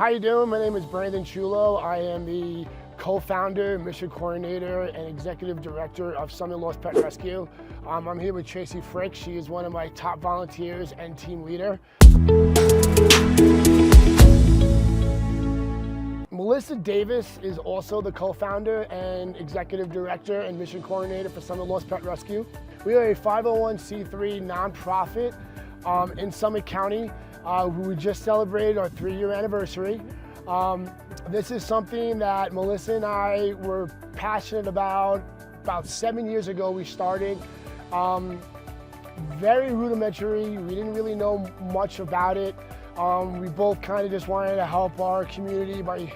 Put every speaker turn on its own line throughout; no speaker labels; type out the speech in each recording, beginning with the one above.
How you doing? My name is Brandon Chulo. I am the co-founder, mission coordinator, and executive director of Summit Lost Pet Rescue. I'm here with Tracy Frick. She is one of my top volunteers and team leader. Melissa Davis is also the co-founder and executive director and mission coordinator for Summit Lost Pet Rescue. We are a 501c3 nonprofit in Summit County. We just celebrated our 3-year anniversary. This is something that Melissa and I were passionate about. About 7 years ago we started. Very rudimentary, we didn't really know much about it. We both kind of just wanted to help our community by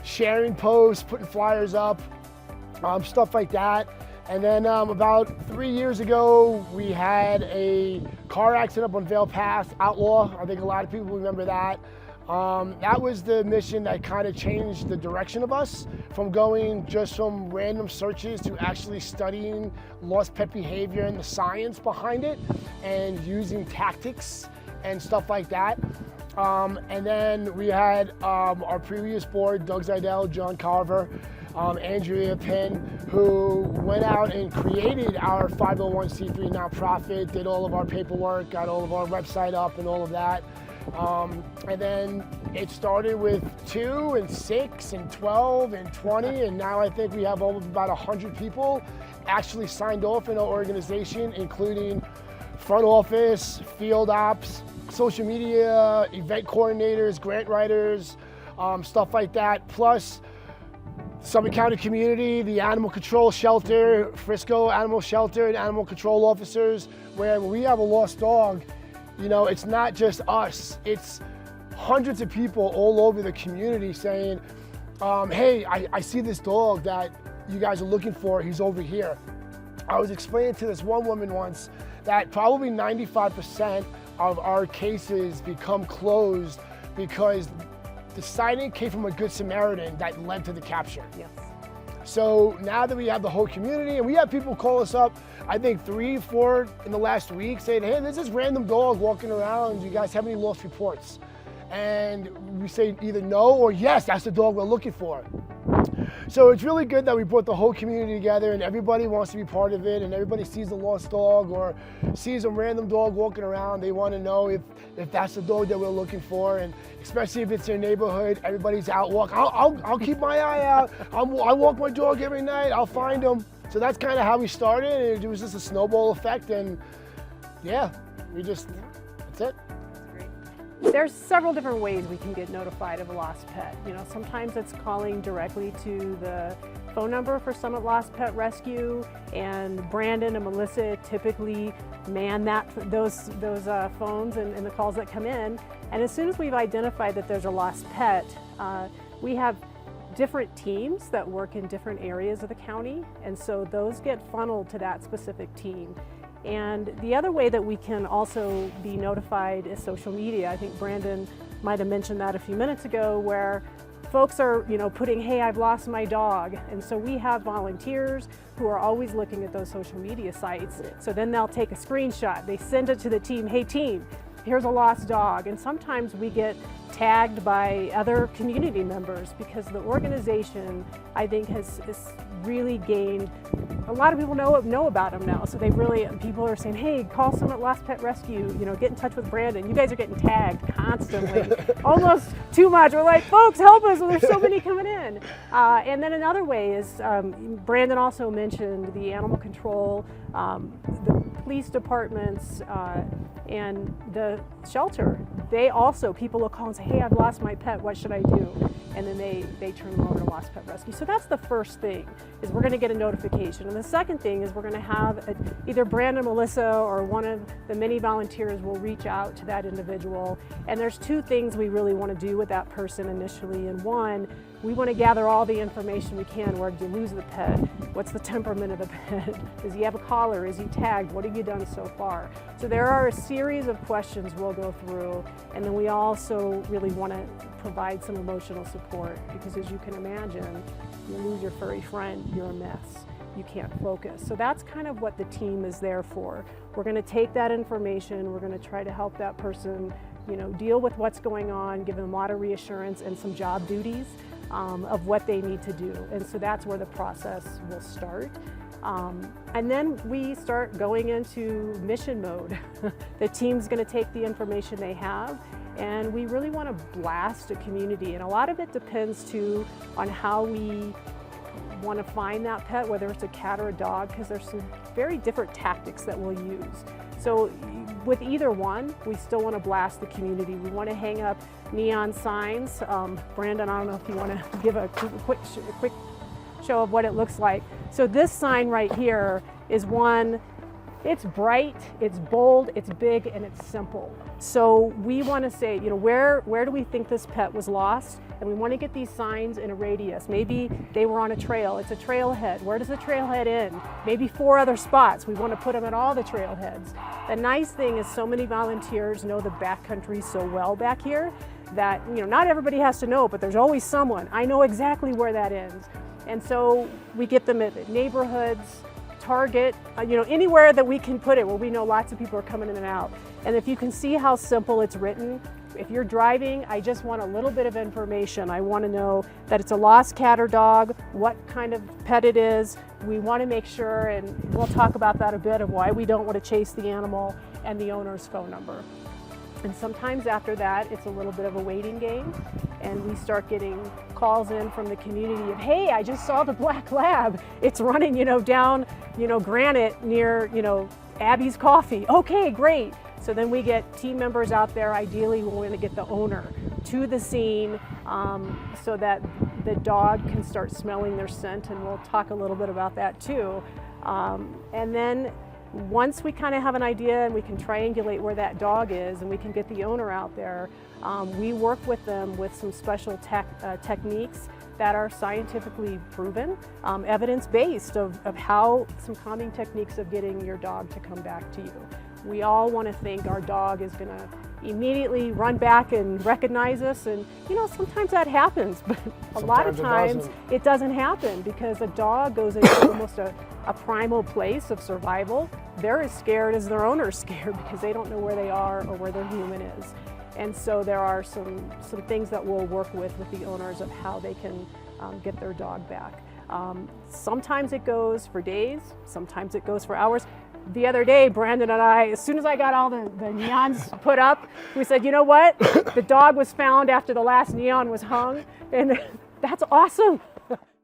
sharing posts, putting flyers up, stuff like that. And then about 3 years ago, we had a car accident up on Vale Pass, Outlaw. I think a lot of people remember that. That was the mission that kind of changed the direction of us from going just from random searches to actually studying lost pet behavior and the science behind it and using tactics and stuff like that. And then we had our previous board, Doug Zidell, John Carver, Andrea Penn, who went out and created our 501c3 nonprofit, did all of our paperwork, got all of our website up and all of that. And then it started with 2 and 6 and 12 and 20, and now I think we have about 100 people actually signed off in our organization, including front office, field ops, social media, event coordinators, grant writers, stuff like that, plus Summit County community, the animal control shelter, Frisco Animal Shelter, and animal control officers, where when we have a lost dog, you know, it's not just us, it's hundreds of people all over the community saying, hey, I see this dog that you guys are looking for, he's over here. I was explaining to this one woman once that probably 95% of our cases become closed because the sighting came from a Good Samaritan that led to the capture.
Yes.
So now that we have the whole community, and we have people call us up, I think 3, 4 in the last week, saying, hey, there's this random dog walking around, do you guys have any lost reports? And we say either no or yes, that's the dog we're looking for. So it's really good that we brought the whole community together and everybody wants to be part of it, and everybody sees a lost dog or sees a random dog walking around. They want to know if that's the dog that we're looking for, and especially if it's their neighborhood, everybody's out walking. I'll keep my eye out. I walk my dog every night. I'll find them. So that's kind of how we started, and it was just a snowball effect, and yeah, that's it.
There's several different ways we can get notified of a lost pet. You know, sometimes it's calling directly to the phone number for Summit Lost Pet Rescue, and Brandon and Melissa typically man those phones and the calls that come in. And as soon as we've identified that there's a lost pet, we have different teams that work in different areas of the county, and so those get funneled to that specific team. And the other way that we can also be notified is social media. I think Brandon might have mentioned that a few minutes ago, where folks are, you know, putting, hey, I've lost my dog. And so we have volunteers who are always looking at those social media sites. So then they'll take a screenshot, they send it to the team, hey team, here's a lost dog. And sometimes we get tagged by other community members because the organization, I think, has really gained, a lot of people know about them now. So people are saying, hey, call Summit Lost Pet Rescue, you know, get in touch with Brandon. You guys are getting tagged constantly, almost too much. We're like, folks, help us, there's so many coming in. And then another way is, Brandon also mentioned the animal control, the police departments, and the shelter. People will call and say, hey, I've lost my pet, what should I do? And then they turn them over to Lost Pet Rescue. So that's the first thing, is we're gonna get a notification. And the second thing is we're gonna have either Brandon, Melissa, or one of the many volunteers will reach out to that individual. And there's 2 things we really wanna do with that person initially. And one, we want to gather all the information we can. Where did you lose the pet? What's the temperament of the pet? Does he have a collar? Is he tagged? What have you done so far? So there are a series of questions we'll go through, and then we also really want to provide some emotional support, because as you can imagine, you lose your furry friend, you're a mess. You can't focus. So that's kind of what the team is there for. We're going to take that information, we're going to try to help that person deal with what's going on, give them a lot of reassurance and some job duties of what they need to do. And so that's where the process will start. And then we start going into mission mode. The team's going to take the information they have, and we really want to blast a community. And a lot of it depends too on how we want to find that pet, whether it's a cat or a dog, because there's some very different tactics that we'll use. So with either one, we still want to blast the community. We want to hang up neon signs. Brandon, I don't know if you want to give a quick show of what it looks like. So this sign right here is one, it's bright, it's bold, it's big, and it's simple. So we want to say, where do we think this pet was lost? And we want to get these signs in a radius. Maybe they were on a trail, it's a trailhead. Where does the trailhead end? Maybe 4 other spots. We want to put them at all the trailheads. The nice thing is so many volunteers know the backcountry so well back here that, not everybody has to know, but there's always someone. I know exactly where that ends. And so we get them at neighborhoods, Target, anywhere that we can put it where we know lots of people are coming in and out. And if you can see how simple it's written, if you're driving, I just want a little bit of information. I want to know that it's a lost cat or dog, what kind of pet it is. We want to make sure, and we'll talk about that a bit, of why we don't want to chase the animal, and the owner's phone number. And sometimes after that, it's a little bit of a waiting game, and we start getting calls in from the community of, hey, I just saw the black lab. It's running, down, Granite near, Abby's Coffee. Okay, great. So then we get team members out there. Ideally, we want to get the owner to the scene so that the dog can start smelling their scent, and we'll talk a little bit about that too. And then once we kind of have an idea and we can triangulate where that dog is and we can get the owner out there, we work with them with some special techniques that are scientifically proven, evidence-based of how some calming techniques of getting your dog to come back to you. We all want to think our dog is going to immediately run back and recognize us, and sometimes that happens, but a lot of times it doesn't happen because a dog goes into almost a primal place of survival. They're as scared as their owner's scared because they don't know where they are or where their human is. And so there are some things that we'll work with the owners of how they can get their dog back. Sometimes it goes for days, sometimes it goes for hours. The other day, Brandon and I, as soon as I got all the neons put up, we said, you know what? The dog was found after the last neon was hung, and that's awesome.